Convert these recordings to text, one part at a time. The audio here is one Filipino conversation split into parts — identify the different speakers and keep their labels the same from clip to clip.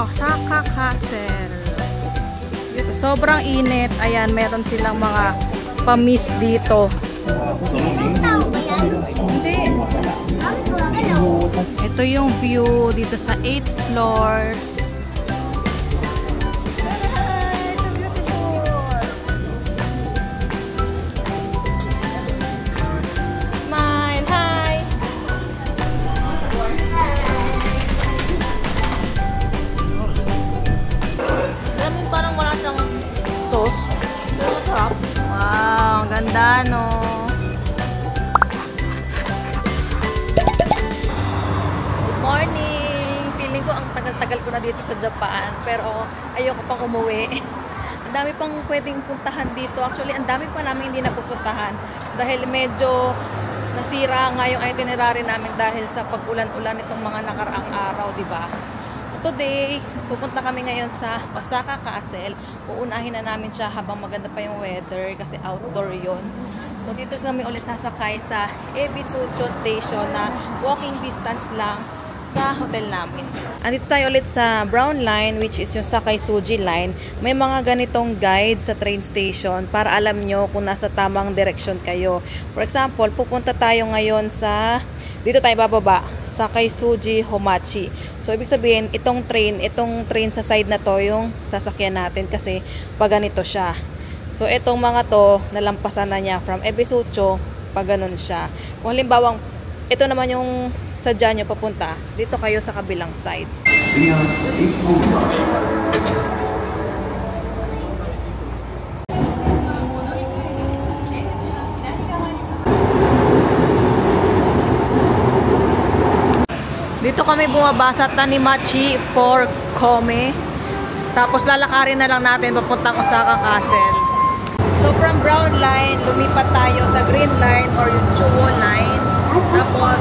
Speaker 1: Osaka Castle. Dito, sobrang init. Ayan, meron silang mga pamis dito. Hindi. Ito yung view dito sa 8th floor. Smile, hi! Alam mo, parang wala siyang sauce. Pero masarap. Wow, ang ganda, no? Morning! Feeling ko ang tagal-tagal ko na dito sa Japan, pero ayoko pang umuwi. Ang dami pang pwedeng puntahan dito. Actually, ang dami pa namin hindi napupuntahan dahil medyo nasira nga yung itinerary namin dahil sa pag-ulan-ulan itong mga nakaraang araw, di ba? Today, pupunta kami ngayon sa Osaka Castle. Uunahin na namin siya habang maganda pa yung weather kasi outdoor yon. So, dito kami ulit sasakay sa Ebisucho Station na walking distance lang sa hotel namin. Andito tayo ulit sa Brown Line, which is yung Sakay Suji Line. May mga ganitong guide sa train station para alam nyo kung nasa tamang direksyon kayo. For example, pupunta tayo ngayon sa, dito tayo bababa, Sakay Suji Homachi. So, ibig sabihin, itong train sa side na to yung sasakyan natin kasi pag ganito siya. So, itong mga to, nalampasan na niya from Ebisucho, pag ganun siya. Kung halimbawa, ito naman yung sadya nyo papunta, dito kayo sa kabilang side. Dito kami bumaba sa Tanimachi for Kome. Tapos lalakarin na lang natin papuntang Osaka Castle. So from Brown Line, lumipat tayo sa Green Line or yung Chuo Line. Tapos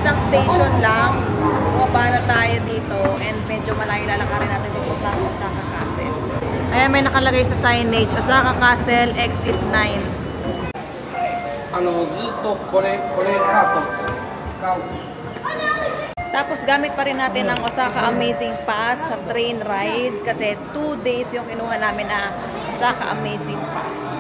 Speaker 1: isang station lang, bumaba na tayo dito and medyo malayo lalakarin natin papuntang Osaka Castle. Ayan, may nakalagay sa signage, Osaka Castle, exit 9. Tapos gamit pa rin natin ang Osaka Amazing Pass sa train ride kasi 2 days yung kinuha namin na Osaka Amazing Pass.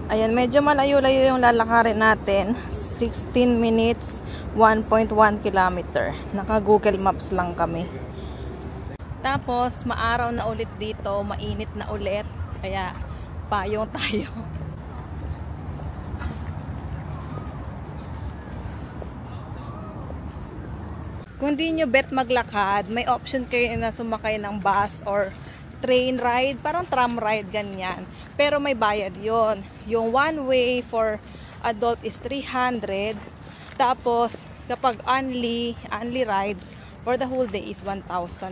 Speaker 1: Ayan, medyo malayo-layo yung lalakarin natin. 16 minutes, 1.1 kilometer. Naka-Google Maps lang kami. Tapos, maaraw na ulit dito. Mainit na ulit. Kaya, payong tayo. Kung di nyo bet maglakad, may option kayo na sumakay ng bus or train ride. Parang tram ride, ganyan. Pero may bayad yon. Yung one way for adult is 300. Tapos, kapag only rides for the whole day is 1,000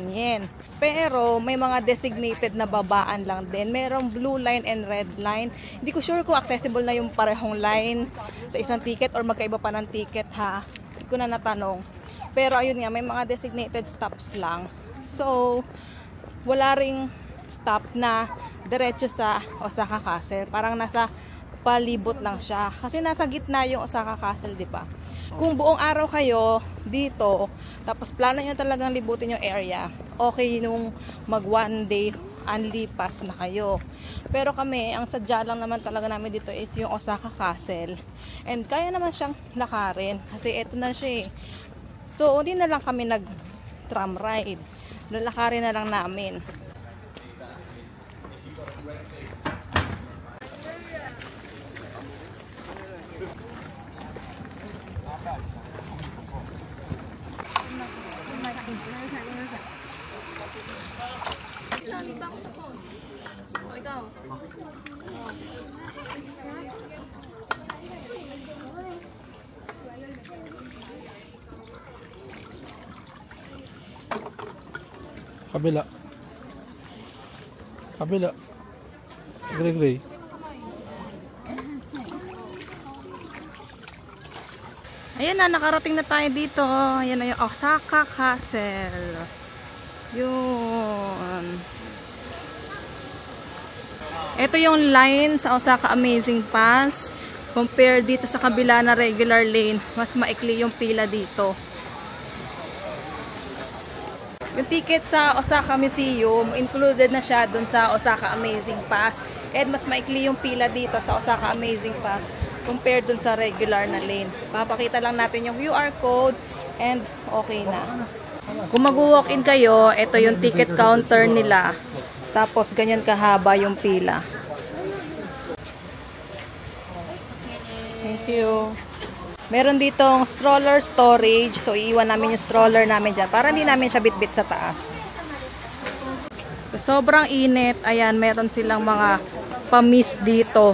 Speaker 1: yen. Pero, may mga designated na babaan lang din. Merong blue line and red line. Hindi ko sure kung accessible na yung parehong line sa isang ticket or magkaiba pa ng ticket, ha. Hindi ko na natanong. Pero, ayun nga, may mga designated stops lang. So, wala ring stop na diretso sa Osaka Castle. Parang nasa palibot lang siya. Kasi nasa gitna yung Osaka Castle, di ba? Kung buong araw kayo dito, tapos plano nyo talagang libutin yung area, okay nung mag 1 day only pass na kayo. Pero kami, ang sadya lang naman talaga namin dito is yung Osaka Castle. And kaya naman siyang lakarin. Kasi eto na siya eh. So, hindi na lang kami nag-tram ride. Lalakarin na lang namin.
Speaker 2: Kabila. Kabila. Gray.
Speaker 1: Ayan na, nakarating na tayo dito. Ayan na yung Osaka Castle. Yun. Ito yung line sa Osaka Amazing Pass. Compare dito sa kabila na regular lane, mas maikli yung pila dito. Yung ticket sa Osaka Museum, included na siya dun sa Osaka Amazing Pass. And mas maikli yung pila dito sa Osaka Amazing Pass compared dun sa regular na lane. Papakita lang natin yung QR code and okay na. Kung mag-walk-in kayo, ito yung ticket counter nila. Tapos ganyan kahaba yung pila. Thank you. Meron ditong stroller storage. So, iiwan namin yung stroller namin dyan para hindi namin siya bitbit sa taas. Sobrang init. Ayan, meron silang mga pa-mist dito.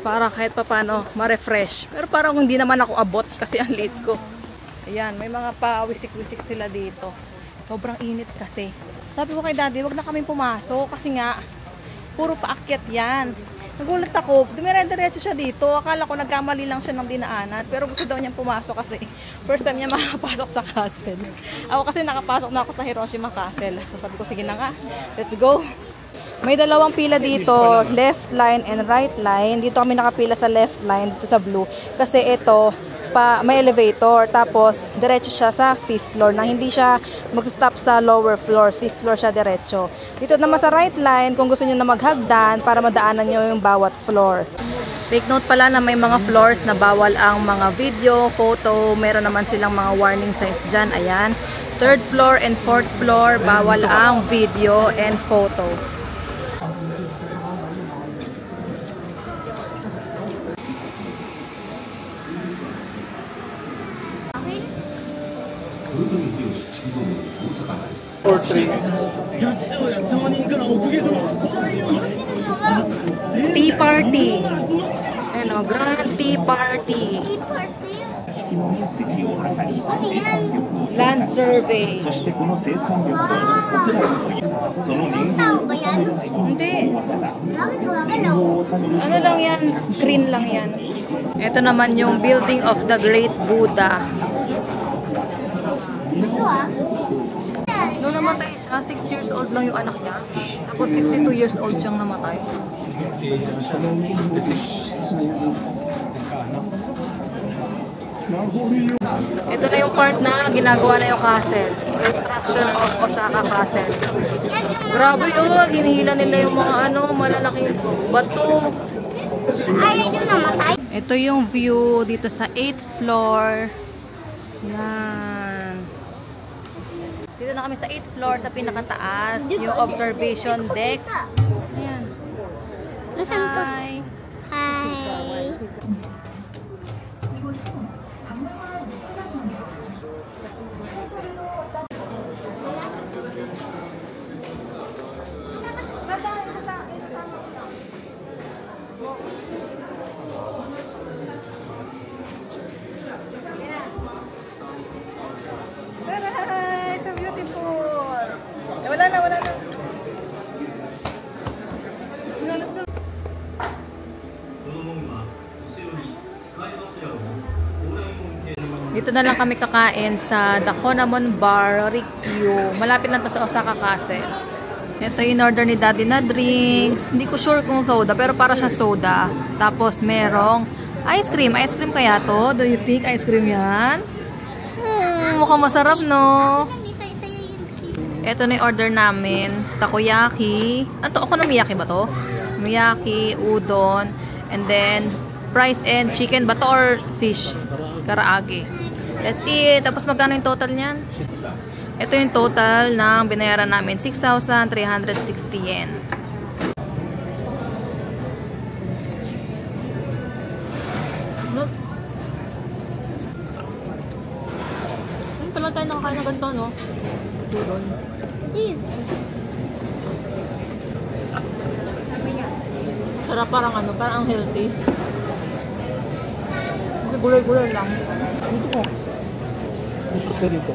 Speaker 1: Para kahit pa paano ma-refresh. Pero parang hindi naman ako abot kasi ang late ko. Ayan, may mga pa-wisik-wisik sila dito. Sobrang init kasi. Sabi ko kay Daddy, wag na kami pumasok kasi nga, puro paakyat yan. Nagulat ako, dumire-diretso siya dito. Akala ko nagkamali lang siya ng dinaanan. Pero gusto daw niyang pumasok kasi first time niya makapasok sa castle. Ako kasi nakapasok na ako sa Hiroshima Castle. So sabi ko, sige na nga, let's go. May dalawang pila dito, left line and right line. Dito kami nakapila sa left line, dito sa blue. Kasi ito, may elevator, tapos diretso siya sa 5th floor na hindi siya mag-stop sa lower floors, 5th floor siya diretso. Dito naman sa right line, kung gusto niyo na maghagdan para madaanan niyo yung bawat floor. Take note pala na may mga floors na bawal ang mga video, photo, meron naman silang mga warning signs dyan, ayan. 3rd floor and 4th floor, bawal ang video and photo. Tea party. Ano, grand tea party. Land survey. Hindi. Ano lang yan? Screen lang yan. Ito naman yung Building of the Great Buddha. Noong namatay siya, 6 years old lang yung anak niya. Tapos 62 years old siyang namatay. Ito na yung part na ginagawa na yung castle. Construction of Osaka Castle. Grabe yun, hinihila nila yung mga malalaking bato. Ito yung view dito sa 8th floor. Yan. Dito na kami sa 8th floor sa pinakataas. Yung observation deck. Ayan. Hi.
Speaker 3: Hi.
Speaker 1: So beautiful. Wala na. Let's go. Dito na lang kami kakain sa Dakonamon Bar, Rikyu. Malapit lang to sa Osaka Castle. Ito yung order ni Daddy na drinks. Hindi ko sure kung soda, pero para siya soda. Tapos merong ice cream. Ice cream kaya to? Do you think ice cream yan? Mukhang masarap, no? Ito na yung order namin. Takoyaki. Okonomiyaki ba to? Miyaki, udon, and then fries and chicken ba to or fish? Karaage. Let's eat. Tapos magkano yung total niyan? Ito yung total ng binayaran namin. 6,360 yen. Pala tayo nakakain ng ganito, no? Udon. Sarap, parang parang healthy. Kasi gulay-gulay lang.
Speaker 2: Dito ko. Gusto ko dito.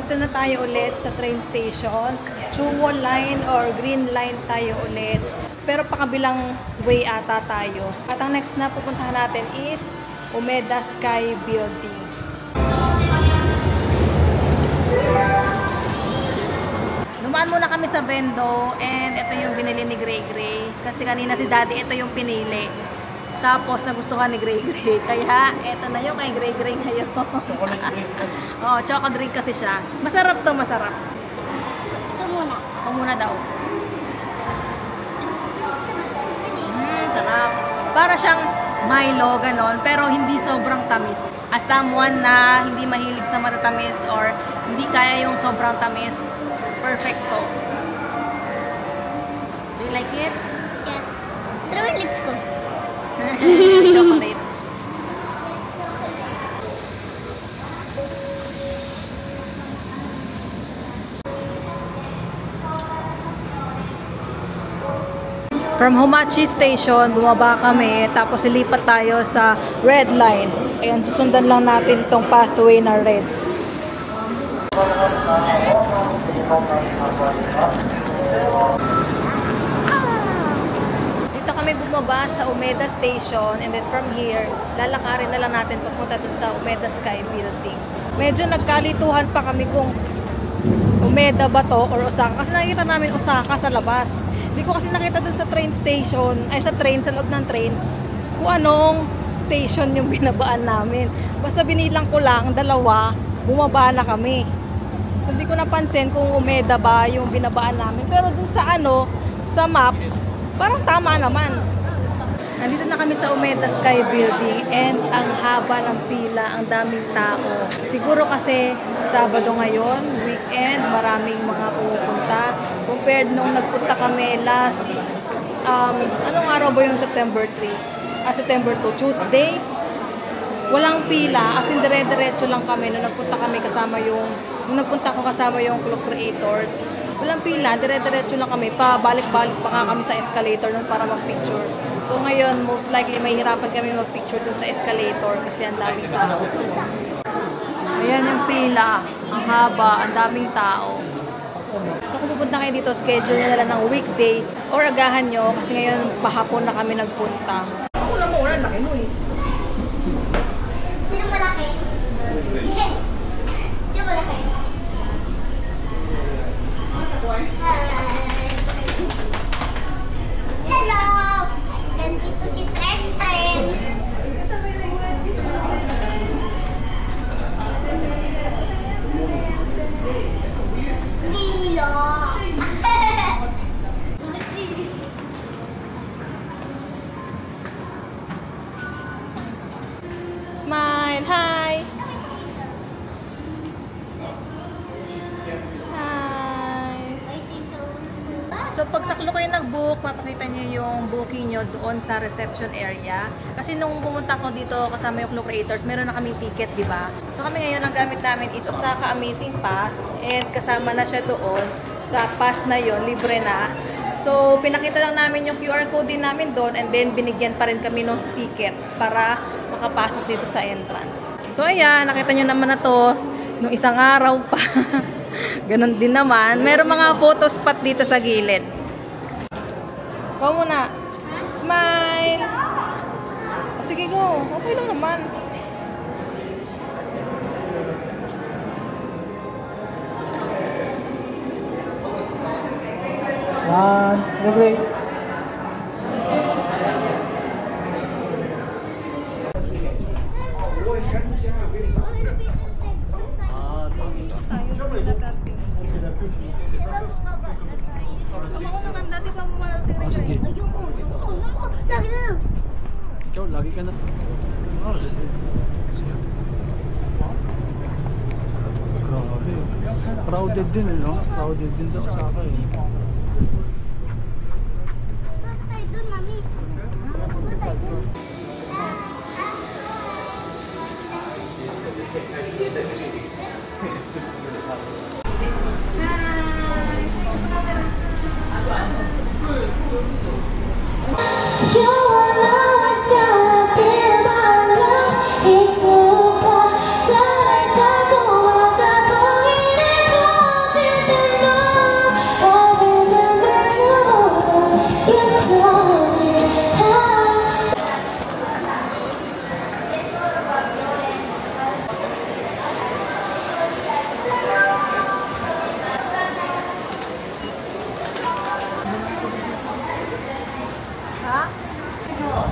Speaker 1: Dito na tayo ulit sa train station. Chungwon line or green line tayo ulit. Pero pakabilang way ata tayo. At ang next na pupuntahan natin is Umeda Sky Building. Dumaan muna kami sa Vendo and ito yung binili ni Gray Gray. Kasi kanina si Daddy ito yung pinili. Tapos nagustuhan ni Gray Gray. Kaya ito na yung kay Gray Gray ngayon. Oh, choco drink kasi siya. Masarap to, masarap.
Speaker 3: Ito muna.
Speaker 1: Ito muna daw. Sarap. Para siyang Milo, ganon. Pero hindi sobrang tamis. As someone na hindi mahilig sa matatamis or hindi kaya yung sobrang tamis, perfecto. Do you like it?
Speaker 3: Yes. Pero yung lips ko.
Speaker 1: Chocolate. From Homachi Station, bumaba kami, tapos ilipat tayo sa red line. Ayan, susundan lang natin itong pathway na red. Dito kami bumaba sa Umeda Station, and then from here, lalakarin na lang natin papunta dun sa Umeda Sky Building. Medyo nagkalituhan pa kami kung Umeda ba to or Osaka. Kasi nakikita namin Osaka sa labas. Hindi ko kasi nakita dun sa train station, ay sa train, sa loob ng train, kung anong station yung binabaan namin. Basta binilang ko lang, dalawa, bumaba na kami. Hindi ko napansin kung Umeda ba yung binabaan namin. Pero dun sa sa maps, parang tama naman. Nandito na kami sa Umeda Sky Building and ang haba ng pila, ang daming tao. Siguro kasi Sabado ngayon, weekend, maraming mga pupunta. Compared nung nagpunta kami last, anong araw ba yung September 3? September 2, Tuesday. Walang pila, as in dire-diretso lang kami nung nagpunta kami kasama yung, Clock Creators. Walang pila, dire-diretso lang kami, pabalik-balik pa nga kami sa escalator nun para mag-picture. So ngayon, most likely may hirapan kami mag-picture dun sa escalator kasi ang daming tao. Ayan yung pila, ang haba, ang daming tao. So kung pupunta kayo dito, schedule nyo na lang ng weekday or agahan nyo kasi ngayon pahapon na kami nagpunta. Ako na mo, laki mo eh.
Speaker 3: Sino malaki? Sino malaki? Hello! Nandito si Tren Tren. Lilo!
Speaker 1: Smile, hi! Hi! So pag saklo kayo nag-book, mapakita niyo yung booking nyo doon sa reception area. Kasi nung pumunta ko dito kasama yung Clock Creators, meron na kaming ticket, di ba? So kami ngayon, ang gamit namin is Osaka Amazing Pass and kasama na siya doon sa pass na yon, libre na. So pinakita lang namin yung QR code din namin doon and then binigyan pa rin kami ng ticket para makapasok dito sa entrance. So ayan, nakita nyo naman na to nung isang araw pa. Ganon din naman. Meron mga photo spot dito sa gilid. Ikaw muna. Smile! O, sige, go. Okay lang naman.
Speaker 2: One, great. Sige. Ikaw, lagi ka na. Grabe. Crowded din, no? Crowded din sa Osaka, eh.
Speaker 3: It's over.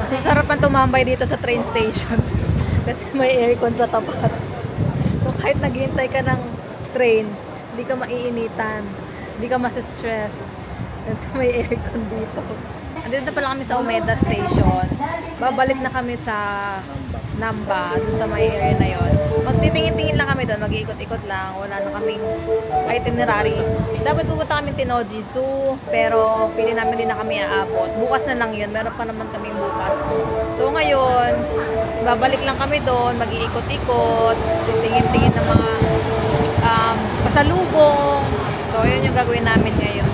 Speaker 1: Mas masarap ang tumambay dito sa train station. Kasi may aircon sa tapat. So kahit naghihintay ka ng train, hindi ka maiinitan. Hindi ka mas-stress. Kasi may aircon dito. Andito na pala kami sa Umeda Station. Babalik na kami sa Namba, dun sa may area na yon. Magtitingin-tingin lang kami doon, mag-iikot-ikot lang. Wala na kaming itinerary. Dapat pupunta kami Tinoji Zoo, pero pili namin din na kami aabot. Bukas na lang yun, meron pa naman kaming bukas. So ngayon, babalik lang kami doon, mag-iikot-ikot, titingin-tingin ng mga pasalubong. So yun yung gagawin namin ngayon.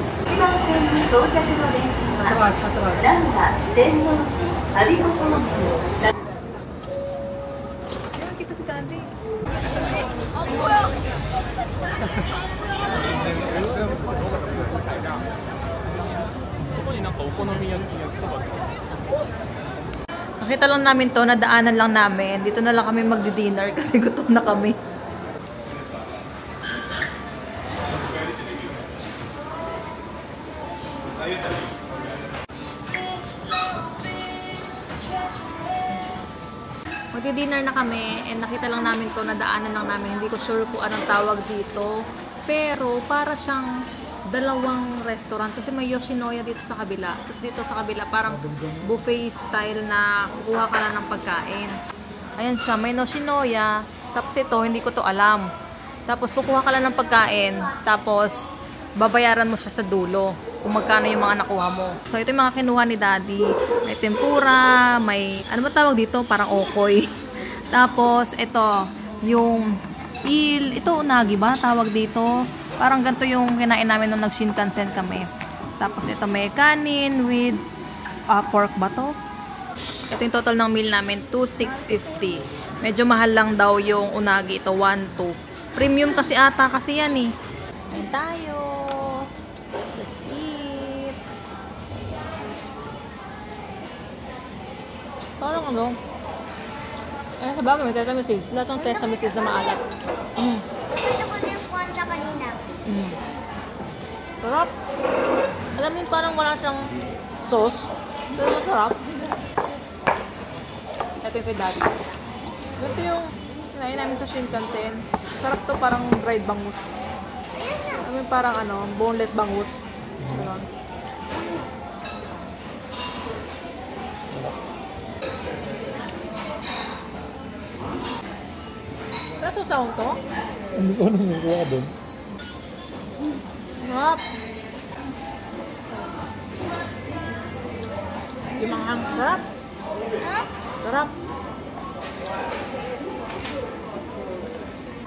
Speaker 1: Kita si Daddy. Nakita lang namin to, nadaanan lang namin. Dito na lang kami magdi-dinner kasi gutom na kami. Magdi-dinner na kami and nakita lang namin to, nadaanan lang namin. Hindi ko sure kung anong tawag dito. Pero para siyang dalawang restaurant kasi may Yoshinoya dito sa kabila. Tapos dito sa kabila parang buffet style na kukuha ka lang ng pagkain. Ayan siya, may Yoshinoya. Tapos ito, hindi ko to alam. Tapos kukuha ka lang ng pagkain. Tapos babayaran mo siya sa dulo kung magkano yung mga nakuha mo. So ito yung mga kinuha ni Daddy. May tempura, may ano ba tawag dito? Parang okoy. Tapos ito, yung ito unagi ba tawag dito? Parang ganito yung kinain namin nung nag-Shinkansen kami. Tapos ito may kanin with pork ba to? Ito yung total ng meal namin, 2,650. Medyo mahal lang daw yung unagi. Ito, 1,200. Premium kasi ata kasi yan eh. Kain tayo. Let's eat. Parang ano? Sa bagay may sesame seeds. Lahat ng sesame seeds na maalat.
Speaker 3: Ito ko na yung kwanta kanina.
Speaker 1: Sarap. Alam mo parang wala siyang sauce. Pero masarap. Ito yung kay Daddy. Ito yung kinain namin sa Shinkansen. Sarap to, parang dried bangus. Alam mo parang ano, boneless bangus. Ganon. Kaso sound to?
Speaker 2: Hindi ko anong nakuha doon.
Speaker 1: Sarap. Yung mga sarap. Sarap.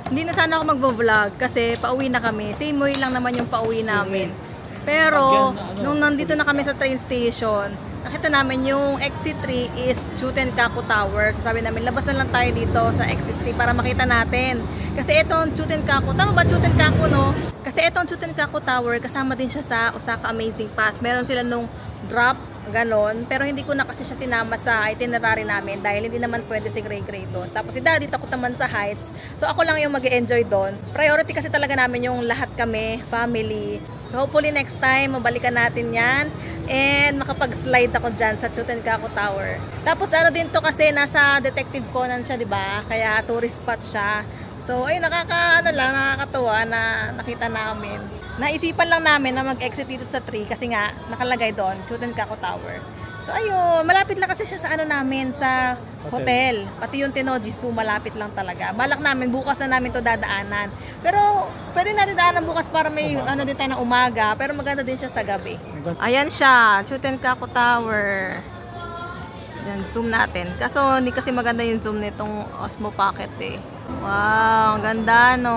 Speaker 1: Hindi na sana ako magvo-vlog kasi pauwi na kami. Same way lang naman yung pauwi namin. Pero, nung nandito na kami sa train station, nakita namin yung exit 3 is Chutenkaku Tower. Sabi namin, labas na lang tayo dito sa exit 3 para makita natin. Kasi itong Chutenkaku, tama ba Chutenkaku no? Kasi itong Chutenkaku Tower, kasama din siya sa Osaka Amazing Pass. Meron sila nung drop, ganon. Pero hindi ko na kasi siya sinama sa itinerary namin dahil hindi naman pwede si Gray Gray doon. Tapos si Daddy takot naman sa heights. So ako lang yung mag-enjoy doon. Priority kasi talaga namin yung lahat kami, family. So hopefully next time, mabalikan natin yan. And makapag-slide ako dyan sa Chutenkaku Tower. Tapos ano din to kasi nasa Detective Conan siya, diba? Kaya tourist spot siya. So ay nakakatuwa na nakita namin. Naisipan lang namin na mag-exit dito sa 3 kasi nga nakalagay doon, Chutenkaku Tower. So ayun, malapit lang kasi siya sa ano namin, sa hotel. Pati yung Tinoji Zoo, malapit lang talaga. Balak namin, bukas na namin to dadaanan. Pero pwede natin daanan bukas para may ano din tayo ng umaga. Pero maganda din siya sa gabi. Ayan siya, Chutenkaku Tower. Yan, zoom natin. Kaso hindi kasi maganda yung zoom nitong Osmo Pocket eh. Wow, ang ganda no.